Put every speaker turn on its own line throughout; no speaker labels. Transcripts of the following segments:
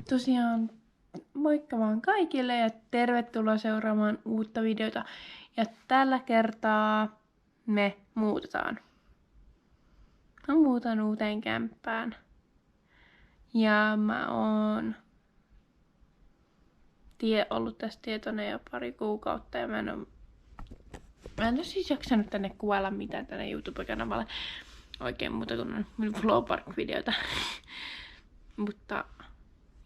Tosiaan moikka vaan kaikille ja tervetuloa seuraamaan uutta videota. Ja tällä kertaa me muutetaan. Mä muutan uuteen kämppään. Ja mä oon ollut tästä tietoinen jo pari kuukautta ja mä en ole siis jaksanut tänne kuvailla mitään tänne YouTube-kanavalle oikein muuta kuin Flowpark-videota. Mutta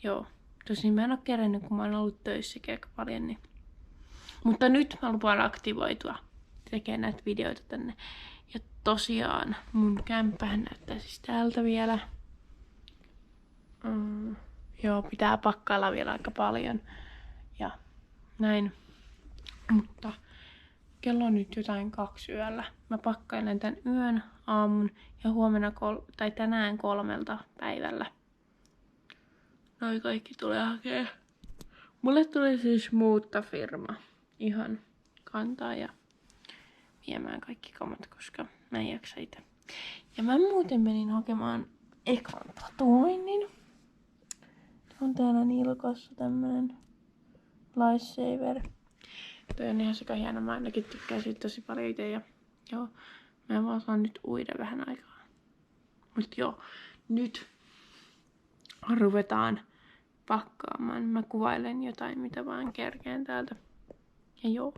joo, tosin mä en oo kerännyt, kun mä oon ollut töissäkin aika paljon. Niin. Mutta nyt mä lupaan aktivoitua tekemään näitä videoita tänne. Ja tosiaan mun kämppähän näyttää siis täältä vielä. Joo, pitää pakkailla vielä aika paljon. Ja näin. Mutta kello on nyt jotain 2 yöllä. Mä pakkailen tän yön, aamun ja huomenna tänään 3 päivällä. Noi kaikki tulee hakee. Mulle tuli siis muuttofirma ihan kantaa ja viemään kaikki kamat, koska mä en jaksa itse. Ja mä muuten menin hakemaan ekan tatuoinnin. On täällä nilkassa tämmönen Lifesaver. Toi on ihan sika hieno. Mä ainakin tykkään siitä tosi paljon itse. Ja joo, mä vaan saan nyt uida vähän aikaa. Mut joo, nyt ruvetaan pakkaamaan. Mä kuvailen jotain, mitä vaan kerkeen täältä. Ja joo.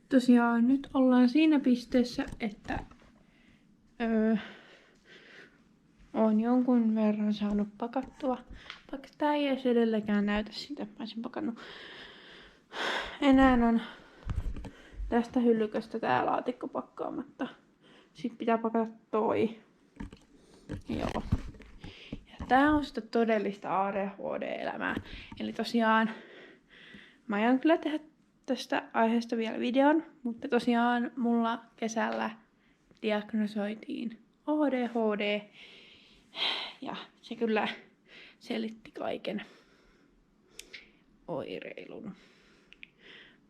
Tosiaan nyt ollaan siinä pisteessä, että oon jonkun verran saanut pakattua. Vaikka tää ei edes edelläkään näytä siltä, että mä olisin pakannut. Enää on tästä hyllyköstä tää laatikko pakkaamatta. Sitten pitää pakata toi. Joo. Ja tää on sitä todellista ADHD-elämää. Eli tosiaan mä aion kyllä tehdä tästä aiheesta vielä videon, mutta tosiaan mulla kesällä diagnosoitiin ADHD ja se kyllä selitti kaiken oireilun.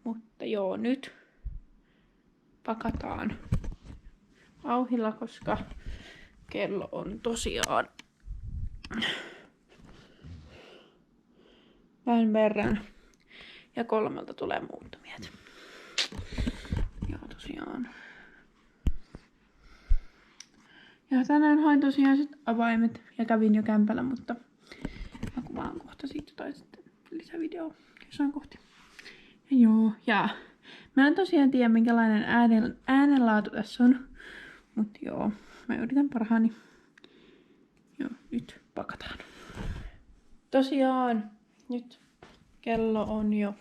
Mutta joo, nyt pakataan vauhdilla, koska kello on tosiaan vähän verran. Ja 3 tulee muuttomiehet. Joo, tosiaan. Ja tänään hain tosiaan sit avaimet ja kävin jo kämpällä, mutta mä kuvaan kohta siitä tai sitten lisävideo jossain kohti. Ja joo, ja mä en tosiaan tiedä minkälainen äänenlaatu tässä on. Mut joo, mä yritän parhaani. Joo, nyt pakataan. Tosiaan, nyt kello on jo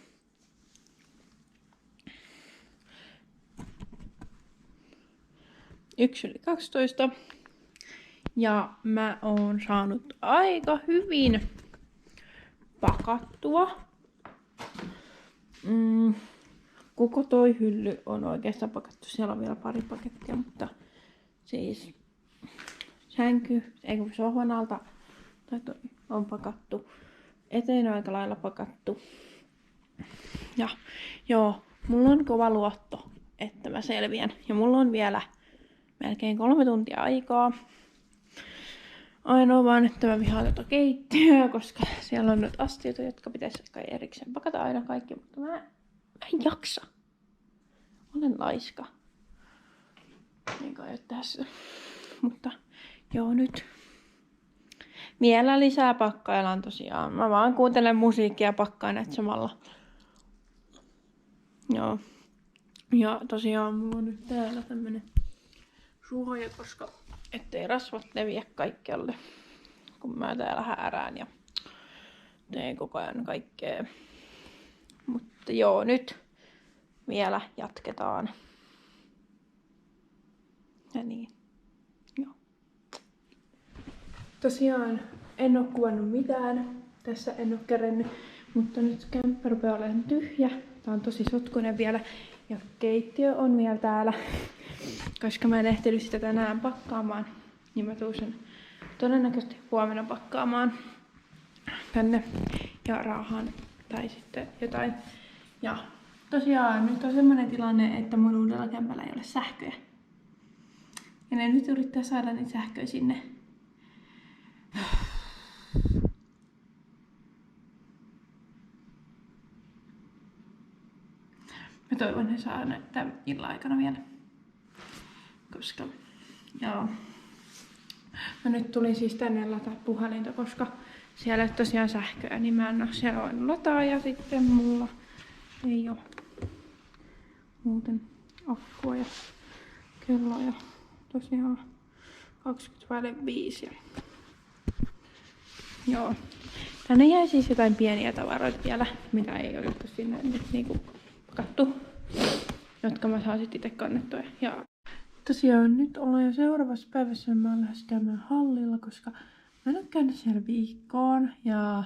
1:12. Ja mä oon saanut aika hyvin pakattua. Koko toi hylly on oikeastaan pakattu. Siellä on vielä pari pakettia, mutta siis sohvan alta toi on pakattu. Eteen on aika lailla pakattu. Ja joo, mulla on kova luotto, että mä selviän. Ja mulla on vielä melkein 3 tuntia aikaa. Ainoa vaan, että mä vihaan tuota keittiöä, koska siellä on nyt astioita, jotka pitäisi kai erikseen pakata aina kaikki, mutta mä en jaksa. Olen laiska. Enkä aio tehdä sitä. Mutta joo, nyt vielä lisää pakkaillaan tosiaan. Mä vaan kuuntelen musiikkia ja pakkaan näitä samalla. Joo. Ja tosiaan mulla on nyt täällä tämmönen suoja, koska ettei rasvat leviä kaikkialle, kun mä täällä häärään ja teen koko ajan kaikkea. Mutta joo, nyt vielä jatketaan. Ja niin. Joo. Tosiaan en oo kuvannut mitään. Tässä en oo kerennyt, mutta nyt kämppä rupeaa olemaan tyhjä. Tää on tosi sotkuinen vielä. Ja keittiö on vielä täällä. Koska mä en ehtinyt sitä tänään pakkaamaan, niin mä tuun sen todennäköisesti huomenna pakkaamaan tänne ja raahaan tai sitten jotain. Ja tosiaan nyt on semmonen tilanne, että mun uudella kämpällä ei ole sähköjä. Ja ne nyt yrittää saada niitä sähköjä sinne Mä toivon, he saa näyttää illan aikana vielä. Koska, joo. Mä nyt tulin siis tänne lataa puhelinta, koska siellä ei ole tosiaan sähköä, niin mä en oo siellä voinut lataa ja sitten mulla ei oo muuten akkua ja kello ja tosiaan 20:05. Joo. Tänne jäi siis jotain pieniä tavaroita vielä, mitä ei otettu sinne nyt niinku pakattu, jotka mä saan sit itse kannettua. Ja tosiaan nyt ollaan jo seuraavassa päivässä, mä oon lähes käymään hallilla, koska mä en oo käynyt siellä viikkoon ja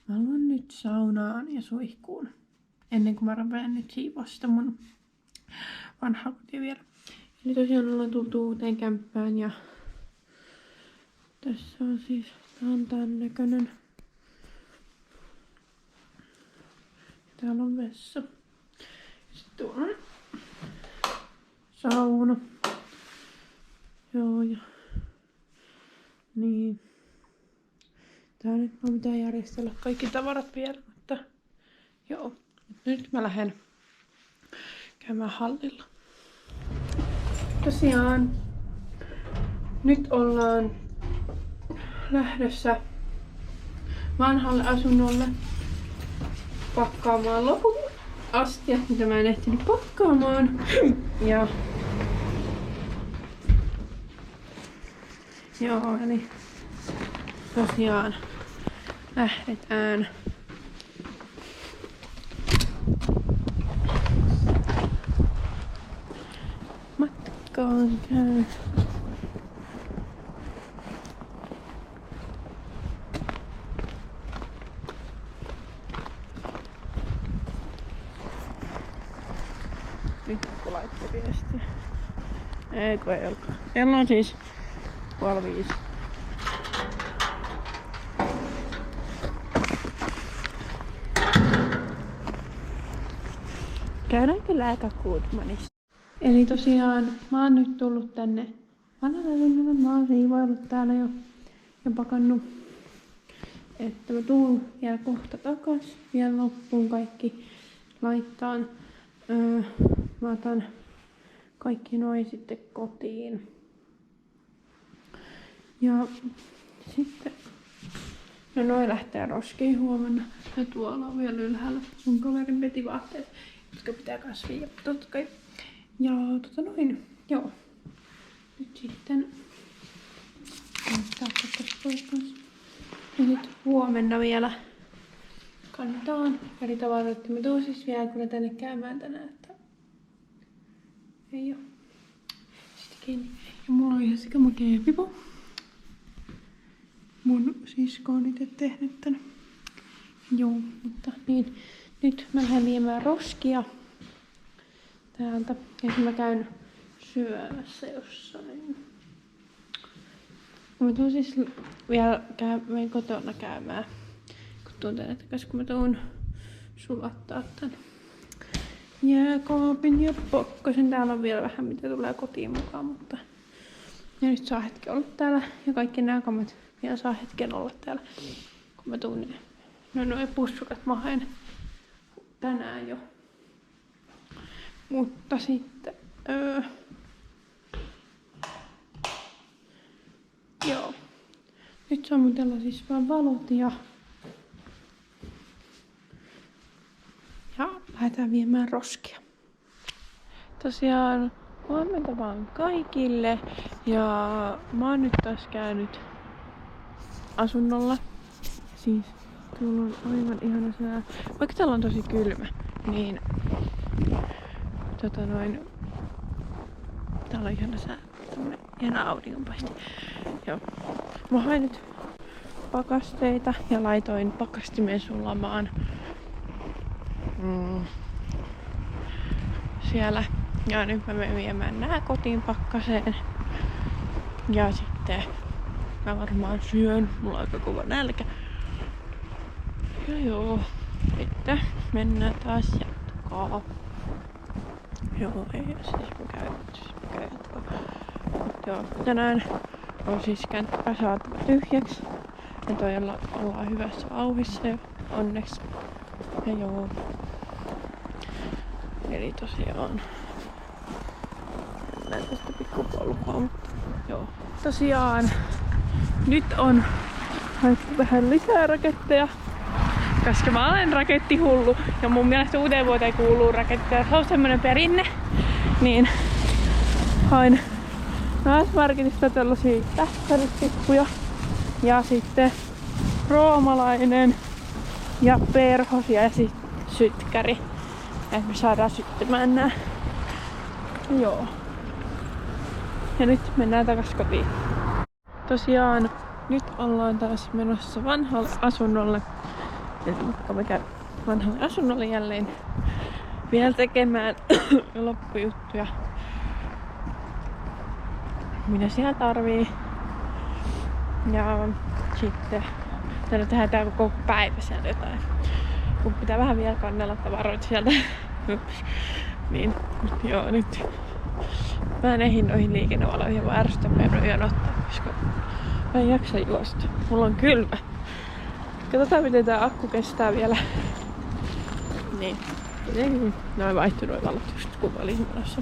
mä haluan nyt saunaan ja suihkuun ennen kuin mä rupean nyt siivoa sitä mun vanhaa kotia vielä. Eli tosiaan ollaan tultu uuteen kämppään ja tässä on siis, tää on tän näköinen. Täällä on vessa. Sitten tuolla on sauna. Joo ja niin. Tää nyt on pitää järjestellä kaikki tavarat vielä, mutta joo. Nyt mä lähden käymään hallilla. Tosiaan nyt ollaan lähdössä vanhalle asunnolle pakkaamaan loput astiat, mitä mä en ehtinyt pakkaamaan. Ja joo, eli tosiaan lähdetään. Matkaan käy. Nyt kun laittoi viestiä. Eikö ei olkaan. Kello on siis 4:30. Käydäänkö lääkäkuutmanissa? Eli tosiaan mä oon nyt tullut tänne vanhalle asunnolle. Mä oon siivoillut täällä jo ja pakannut. Että mä tuun vielä kohta takas. Vielä loppuun kaikki laittaan. Mä otan kaikki noin sitten kotiin. Ja sitten no noin lähtee roskiin huomenna. Ja tuolla on vielä ylhäällä mun kaverin petivaatteet, jotka pitää kasvia. Totta kai. Ja noin. Joo. Nyt sitten ja nyt huomenna vielä kannetaan eri tavaroita. Mä tuun siis vielä kyllä tänne käymään tänään, että ei oo. Sitten kiinni. Ja mulla on ihan sekä makea pipo. Mun sisko on itse tehnyt tän. Joo, mutta niin. Nyt mä lähden viemään roskia täältä. Ja mä käyn syömässä jossain. Mä tuun siis vielä menen kotona käymään. Kun tuun tänne takas, kun mä tuun sulattaa tän jääkaapin ja pokkasen. Täällä on vielä vähän mitä tulee kotiin mukaan, mutta ja nyt saa hetken olla täällä ja kaikki nämä kammat vielä saa hetken olla täällä, kun mä tuun niin. No noin pussukat mä haen tänään jo. Mutta sitten joo. Nyt sammutella siis vaan valot ja lähdetään viemään roskia. Tosiaan huomenta vaan kaikille ja mä oon nyt taas käynyt asunnolla. Siis tuolla on aivan ihana sää. Vaikka täällä on tosi kylmä, niin täällä on ihana sää. Tämmönen ihana auringonpaisti. Joo. Mä hain nyt pakasteita ja laitoin pakastimen sulamaan siellä. Ja nyt mä menen viemään nää kotiin pakkaseen. Ja sitten mä varmaan syön. Mulla on aika kova nälkä. Ja joo. Sitten mennään taas jatkaa. Joo, ei siis mä käyn jatkaa. Joo, tänään on siis kämppä saatava tyhjäksi. Ja toi ollaan hyvässä vauhissa jo, onneksi. Ja joo. Eli tosiaan mennään tästä pikkupolkua, mutta joo. Tosiaan nyt on haettu vähän lisää raketteja, koska mä olen rakettihullu ja mun mielestä uuteen vuoteen kuuluu raketteja. Se on semmonen perinne, niin hain Naismarketista tällaisia tähkäristikkuja ja sitten roomalainen ja perhosia ja sitten sytkäri. Että me saadaan syttymään nää. Joo. Ja nyt mennään takas kotiin. Tosiaan nyt ollaan taas menossa vanhalle asunnolle. Eli me käy vanhalle asunnolle jälleen vielä tekemään loppujuttuja. Mitä siellä tarvii. Ja sitten täällä tehdään tää koko päivä siellä jotain. Kun pitää vähän vielä kannella tavaroita sieltä. Niin, joo nyt. Mä en ehdi noihin liikennevaloihin, vaan ärsytän meidän jonottaa, koska mä en jaksa juosta. Mulla on kylmä. Katsotaan miten tää akku kestää vielä. Niin, jotenkin noin vaihtui noin valot just kun mä olin menossa.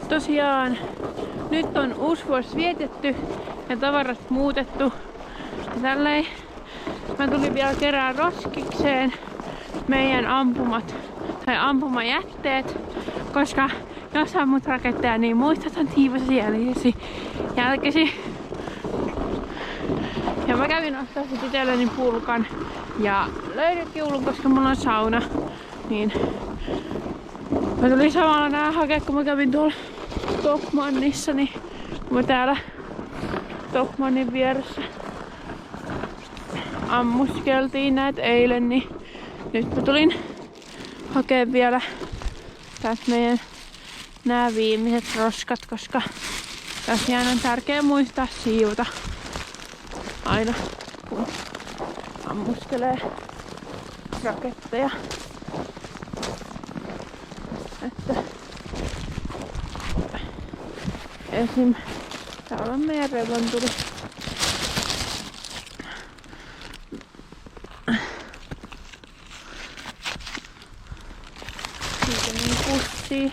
Tosiaan, nyt on uusi vuosi vietetty ja tavarat muutettu. Ja tälleen mä tulin vielä kerran roskikseen meidän ampumat tai ampumajätteet, koska jos ammut raketteja, niin muistathan tiivasi jälkesi. Ja mä kävin ostaa sit itselleni pulkan ja löydökiulun, koska mulla on sauna. Niin mä tulin samalla nää hakea, kun mä kävin tuolla Tokmannissa, niin mä täällä Tokmannin vieressä ammuskeltiin näitä eilen, niin nyt mä tulin hakemaan vielä tästä meidän nää viimeiset roskat, koska tosiaan on tärkeää muistaa siivota aina kun ammuskelee raketteja. Että esim. Täällä on meidän revontuli. Siitä niin pussia.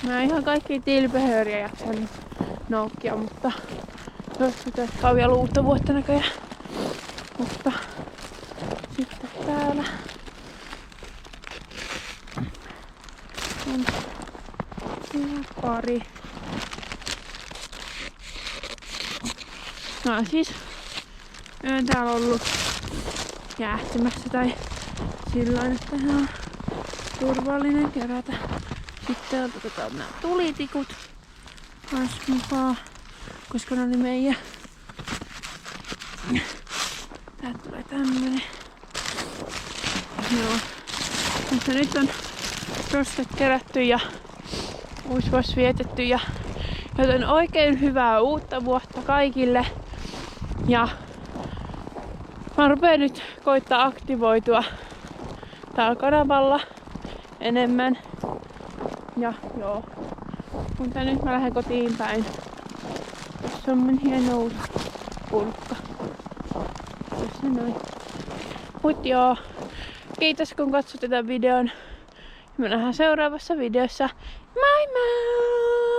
Mä ihan kaikki tilpehööriä jaksan noukkia, mutta tästä on vielä uutta vuotta näköjään. Mutta sitten täällä on ihan pari. Mä oon siis yön täällä ollut jäähtymässä tai silloin, että on turvallinen kerätä. Sitten otetaan nämä tulitikut kans mukaan, koska ne oli meidän. Täältä tulee tämmönen. Joo. Mutta nyt on roskat kerätty ja uusi vuosi vietetty ja joten oikein hyvää uutta vuotta kaikille. Ja mä rupeen nyt koittaa aktivoitua täällä kanavalla enemmän. Ja joo. Mutta nyt mä lähden kotiin päin. Tässä on mun hieno uusi pulkka. Tässä noin. Mut joo. Kiitos kun katsot tätä videon. Me nähdään seuraavassa videossa. Moi moi!